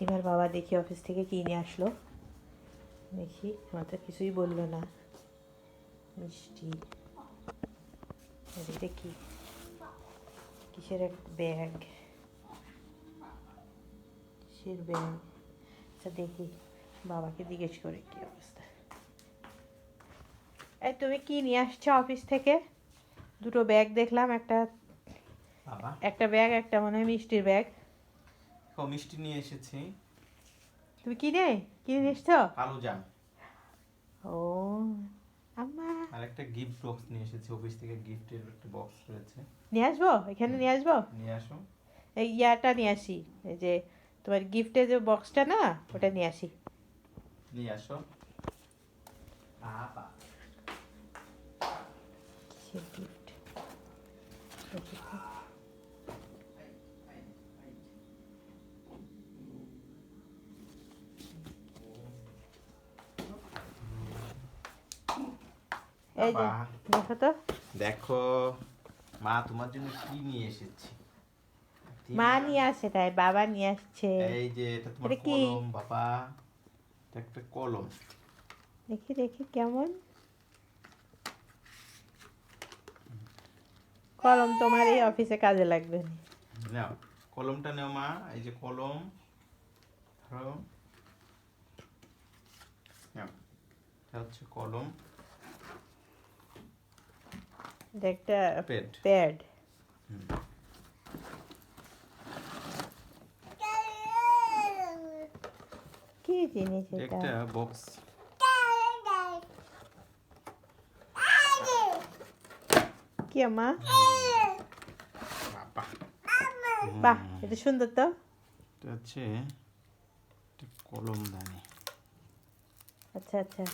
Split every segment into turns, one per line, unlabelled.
ফাতিমার বাবা দেখি অফিস থেকে কি নিয়ে আসলো, দেখি আমার তো কিছুই বললো না। মিষ্টি, এটা কি, কিসের এক ব্যাগ, কিসের ব্যাগ? আচ্ছা দেখি, বাবাকে জিজ্ঞেস করে কি অবস্থা। এই তুমি কি নিয়ে আসছো অফিস থেকে? দুটো ব্যাগ দেখলাম, একটা ব্যাগ, একটা মনে হয় মিষ্টির ব্যাগ।
মিষ্টি নিয়ে এসেছি।
তুমি কিনে এসছো?
কালো জাম।
ও আম্মা,
আর একটা গিফট বক্স নিয়ে এসেছি, অফিস থেকে গিফটের একটা বক্স রয়েছে।
নিয়ে আসবো, এখানে নিয়ে আসবো।
নিয়ে আসো।
এই ইয়াটা নিয়ে আসি, এই যে তোমার গিফটের যে বক্সটা না, ওটা নিয়ে আসি।
নিয়ে আসো। বাবা
কিসের গিফট? এই যে
বাবা,
দেখো তো,
দেখো মা তোমার জন্য কি নিয়ে এসেছি।
মা নিয়ে আসে তাই বাবা নিয়ে আসছে।
এই যে এটা তোমার
এটা কি?
কলম বাবা, এটা একটা কলম।
দেখি দেখি কেমন কলম, তোমার এই অফিসে কাজে লাগবে না।
নাও কলমটা নাও মা, এই যে কলম ধরো, নাও এটা হচ্ছে কলম।
এটা একটা
প্যাড।
প্যাড। কি জিনিস এটা?
একটা বক্স।
কি আমা?
বাবা,
বাহ, এটা সুন্দর তো।
এটা হচ্ছে একটা কলমদানি।
আচ্ছা আচ্ছা,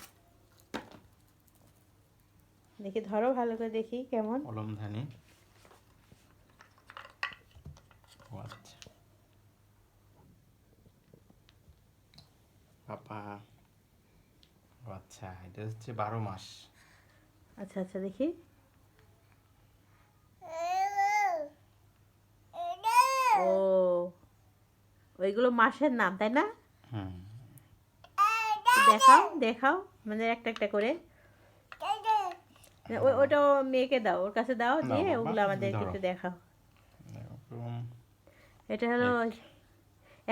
দেখি ধরো ভালো করে, দেখি কেমন।
কলমদানি। ও আচ্ছা বাবা, ও আচ্ছা এটা হচ্ছে 12 মাস।
আচ্ছা আচ্ছা দেখি। ও, ওইগুলো মাসের নাম তাই না?
হুম।
দেখাও দেখাও, মানে একটা একটা করে। ওটা মেয়েকে দাও, ওর কাছে দাও,
নাও
দিয়ে
বাবা,
ওগুলো আমাদের
ধরো।
একটু দেখাও।
এরকম
এটা হলো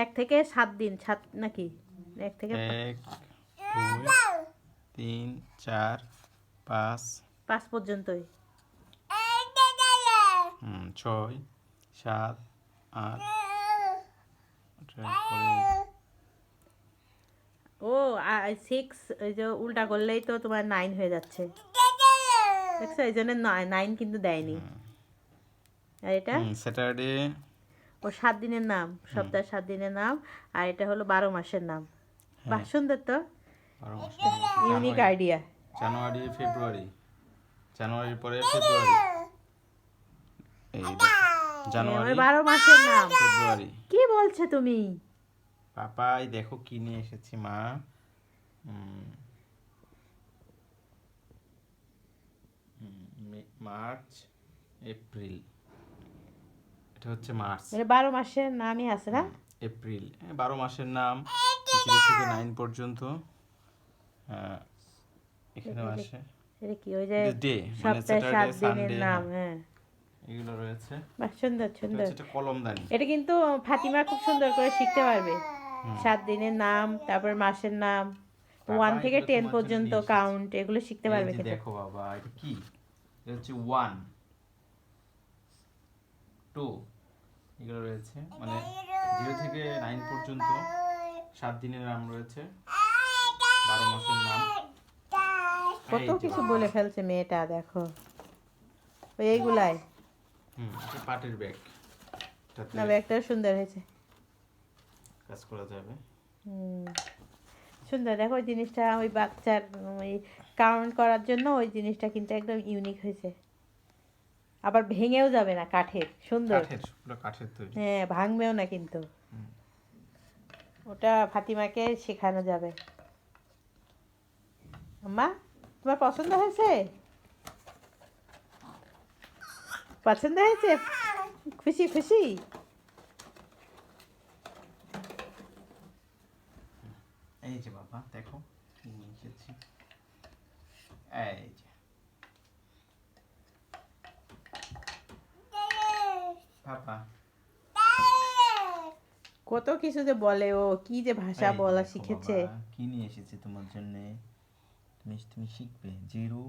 1 থেকে 7 দিন, 7 নাকি 1 থেকে
1 2 3 4 5
5 পর্যন্তই।
6 7 8
ও 6, ওই যে উল্টা করলেই তো তোমার 9 হয়ে যাচ্ছে, দেখছো? এই জন্য 9 কিন্তু দেয়নি। আর এটা
স্যাটারডে।
ও 7 দিনের নাম, সপ্তাহে 7 দিনের নাম। আর এটা হলো 12 মাসের নাম। বাহ, সুন্দর তো,
12 মাস।
Unique idea.
জানুয়ারি ফেব্রুয়ারি, জানুয়ারির পরে ফেব্রুয়ারি, এই দেখো, জানুয়ারি
12 মাসের নাম।
ফেব্রুয়ারি।
কি বলছো তুমি?
পাপাই দেখো কি নিয়ে এসেছি মা। মার্চ এপ্রিল, এটা হচ্ছে মার্চ।
মানে 12 মাসের নামই আছে না?
এপ্রিল, 12 মাসের নাম 0 থেকে 9 পর্যন্ত। এখানে আসে
এটা কি, ওই যে
ডে, মানে
সপ্তাহে 7 দিনের
সানডে,
নাম? হ্যাঁ,
এগুলো রয়েছে।
বাহ, সুন্দর
এটা
সুন্দর।
হচ্ছে একটা কলমদানি।
এটা কিন্তু ফাতিমা খুব সুন্দর করে শিখতে পারবে। 7 দিনের নাম, তারপর মাসের নাম, 1 থেকে 10 পর্যন্ত কাউন্ট, এগুলো শিখতে পারবে
এই যে
কিন্তু।
দেখো বাবা, এটা কি? এটা হচ্ছে 1 2, এগুলো রয়েছে, মানে 0 থেকে 9 পর্যন্ত 7 দিনের নাম রয়েছে, 12 মাসের নাম।
কত
এই যে
কিছু
বাবা।
বলে ফেলছে মেয়েটা, দেখো ওই এইগুলাই।
এটা পাটের ব্যাগ, এটাতে
না, ব্যাগটাও সুন্দর হয়েছে।
কাজ করা যাবে।
সুন্দর, দেখো ওই জিনিসটা, ওই বাচ্চার ওই কাউন্ট করার জন্য ওই জিনিসটা কিন্তু একদম ইউনিক হয়েছে। আবার ভেঙেও যাবে না, কাঠের, সুন্দর।
কাঠের, পুরো কাঠের তৈরি।
হ্যাঁ, ভাঙবেও না কিন্তু। ওটা ফাতিমাকে শেখানো যাবে। আম্মা, তোমার পছন্দ হয়েছে? পছন্দ হয়েছে? খুশি খুশি?
পাপা
কত কিছু যে বলে ও, কি যে ভাষা
এই
বলা
দেখো
শিখেছে।
বাবা, কি নিয়ে এসেছি তোমার জন্য। তুমি শিখবে 0,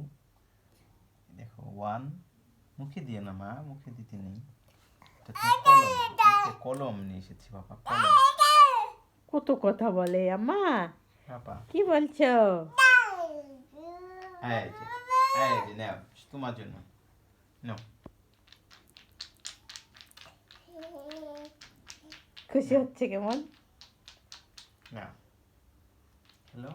দেখো 1, মুখে দিয়ে না মা, মুখে দিতে নেই। এটা তোমার কলম, কলম নিয়ে এসেছি বাবা, কলম।
কত কথা বলে আম্মা,
পাপা
কি বলছো?
এই যে নাও, তোমার জন্য নাও।
খুশি হচ্ছে কেমন?
নাও, হ্যালো।